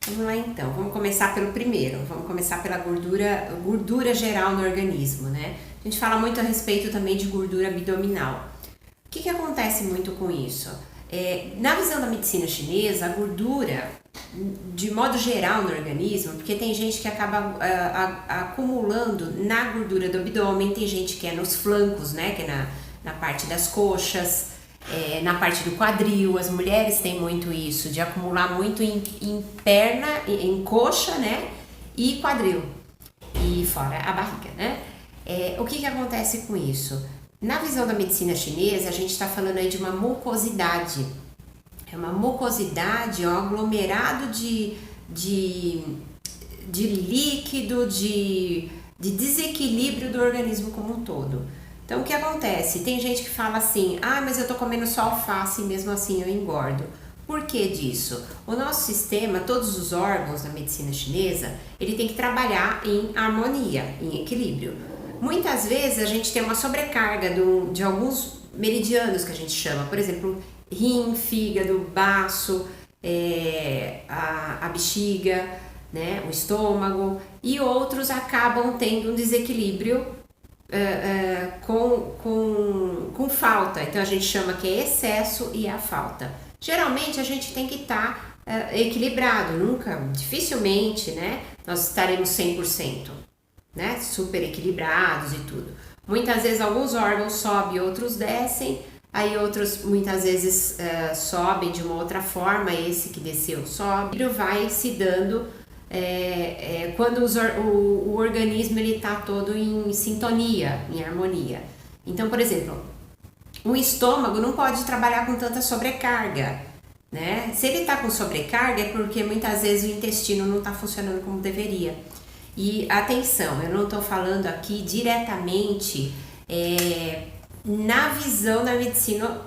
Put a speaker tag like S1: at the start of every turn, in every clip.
S1: Vamos lá então, vamos começar pelo primeiro, vamos começar pela gordura geral no organismo, né? A gente fala muito a respeito também de gordura abdominal. O que acontece muito com isso? Na visão da medicina chinesa, a gordura, de modo geral no organismo, porque tem gente que acaba acumulando na gordura do abdômen, tem gente que é nos flancos, né? Que é na parte das coxas, na parte do quadril. As mulheres têm muito isso, de acumular muito em perna, em coxa, né? E quadril. E fora a barriga, né? O que acontece com isso? Na visão da medicina chinesa, a gente está falando aí de uma mucosidade. É uma mucosidade, um aglomerado de líquido, de desequilíbrio do organismo como um todo. Então, o que acontece? Tem gente que fala assim, mas eu tô comendo só alface e mesmo assim eu engordo. Por que disso? O nosso sistema, todos os órgãos da medicina chinesa, ele tem que trabalhar em harmonia, em equilíbrio. Muitas vezes a gente tem uma sobrecarga de alguns meridianos que a gente chama, por exemplo, rim, fígado, baço, a bexiga, né, o estômago, e outros acabam tendo um desequilíbrio com falta. Então a gente chama que é excesso e a falta. Geralmente a gente tem que estar equilibrado, dificilmente, né, nós estaremos 100%, né, super equilibrados e tudo. Muitas vezes alguns órgãos sobem, outros descem, aí outros muitas vezes sobem de uma outra forma, esse que desceu sobe, e vai se dando quando o organismo está todo em sintonia, em harmonia. Então, por exemplo, o estômago não pode trabalhar com tanta sobrecarga, né? Se ele está com sobrecarga é porque muitas vezes o intestino não está funcionando como deveria. E atenção, eu não estou falando aqui diretamente na visão da medicina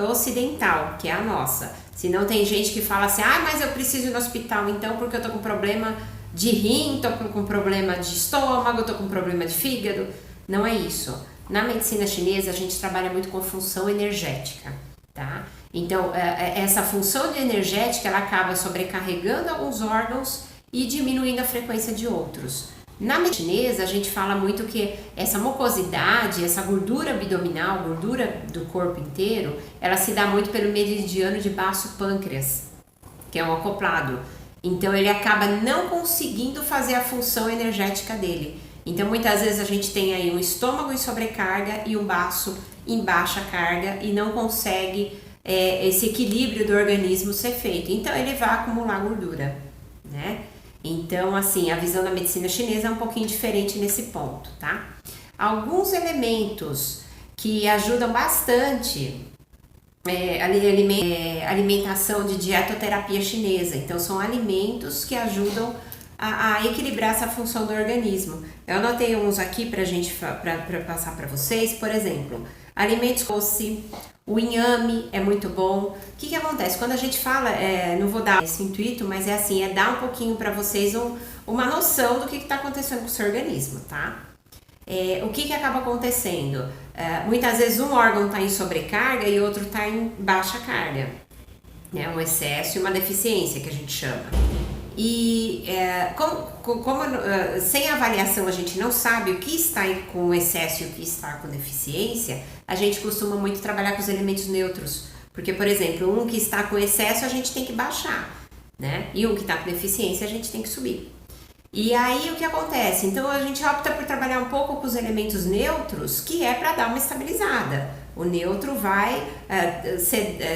S1: ocidental, que é a nossa. Se não, tem gente que fala assim, mas eu preciso ir no hospital então porque eu tô com problema de rim, tô com problema de estômago, tô com problema de fígado. Não é isso. Na medicina chinesa a gente trabalha muito com função energética, tá? Então essa função energética ela acaba sobrecarregando alguns órgãos e diminuindo a frequência de outros. Na medicina chinesa, a gente fala muito que essa mucosidade, essa gordura abdominal, gordura do corpo inteiro, ela se dá muito pelo meridiano de baço pâncreas, que é um acoplado. Então, ele acaba não conseguindo fazer a função energética dele. Então, muitas vezes a gente tem aí um estômago em sobrecarga e um baço em baixa carga e não consegue esse equilíbrio do organismo ser feito. Então, ele vai acumular gordura, né? Então, assim, a visão da medicina chinesa é um pouquinho diferente nesse ponto, tá? Alguns elementos que ajudam bastante alimentação de dietoterapia chinesa. Então, são alimentos que ajudam a equilibrar essa função do organismo. Eu anotei uns aqui para passar para vocês. Por exemplo, alimentos doce, o inhame é muito bom. O que acontece? Quando a gente fala, não vou dar esse intuito, mas é assim, dar um pouquinho para vocês uma noção do que está acontecendo com o seu organismo, tá? O que acaba acontecendo? Muitas vezes um órgão está em sobrecarga e outro está em baixa carga, né? Um excesso e uma deficiência que a gente chama. E sem avaliação a gente não sabe o que está com excesso e o que está com deficiência, a gente costuma muito trabalhar com os elementos neutros. Porque, por exemplo, um que está com excesso a gente tem que baixar, né? E um que está com deficiência a gente tem que subir. E aí o que acontece? Então a gente opta por trabalhar um pouco com os elementos neutros, que é para dar uma estabilizada. O neutro vai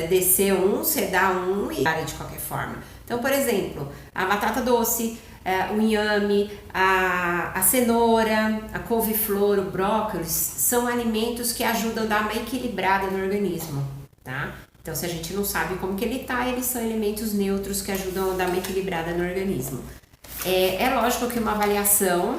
S1: descer um, sedar um e para de qualquer forma. Então, por exemplo, a batata doce, o inhame, a cenoura, a couve-flor, o brócolis, são alimentos que ajudam a dar uma equilibrada no organismo, tá? Então, se a gente não sabe como que ele tá, eles são elementos neutros que ajudam a dar uma equilibrada no organismo. É lógico que uma avaliação,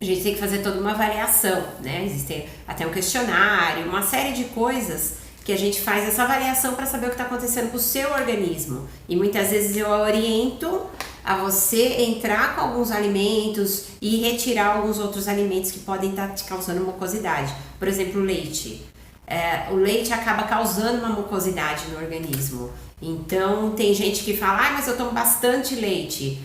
S1: a gente tem que fazer toda uma avaliação, né? Existe até um questionário, uma série de coisas que a gente faz essa avaliação para saber o que está acontecendo com o seu organismo. E muitas vezes eu oriento a você entrar com alguns alimentos e retirar alguns outros alimentos que podem estar te causando mucosidade. Por exemplo, o leite. o leite acaba causando uma mucosidade no organismo. Então tem gente que fala, mas eu tomo bastante leite.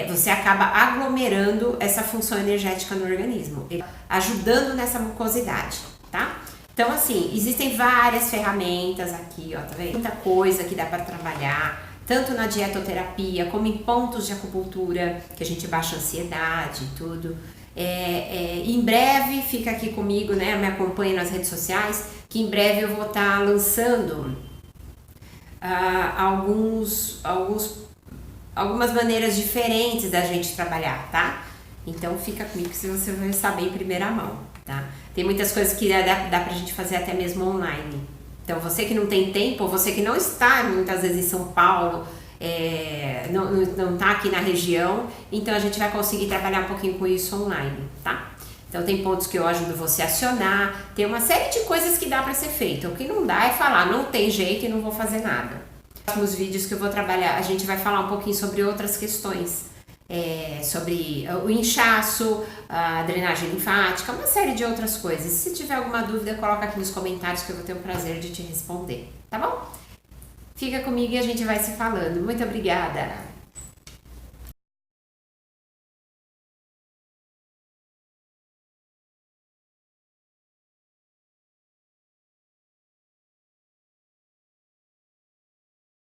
S1: Você acaba aglomerando essa função energética no organismo, ajudando nessa mucosidade, tá? Então assim, existem várias ferramentas aqui, ó, tá vendo? Muita coisa que dá para trabalhar, tanto na dietoterapia, como em pontos de acupuntura, que a gente baixa a ansiedade e tudo. Em breve, fica aqui comigo, né? Me acompanhe nas redes sociais, que em breve eu vou estar lançando algumas maneiras diferentes da gente trabalhar, tá? Então fica comigo que você vai saber em primeira mão, tá? Tem muitas coisas que dá pra gente fazer até mesmo online. Então você que não tem tempo, você que não está muitas vezes em São Paulo, não tá aqui na região, então a gente vai conseguir trabalhar um pouquinho com isso online, tá? Então tem pontos que eu ajudo você a acionar, tem uma série de coisas que dá para ser feito. O que não dá é falar, não tem jeito e não vou fazer nada. Nos próximos vídeos que eu vou trabalhar, a gente vai falar um pouquinho sobre outras questões, sobre o inchaço, a drenagem linfática, uma série de outras coisas. Se tiver alguma dúvida, coloca aqui nos comentários que eu vou ter o prazer de te responder, tá bom? Fica comigo e a gente vai se falando. Muito obrigada!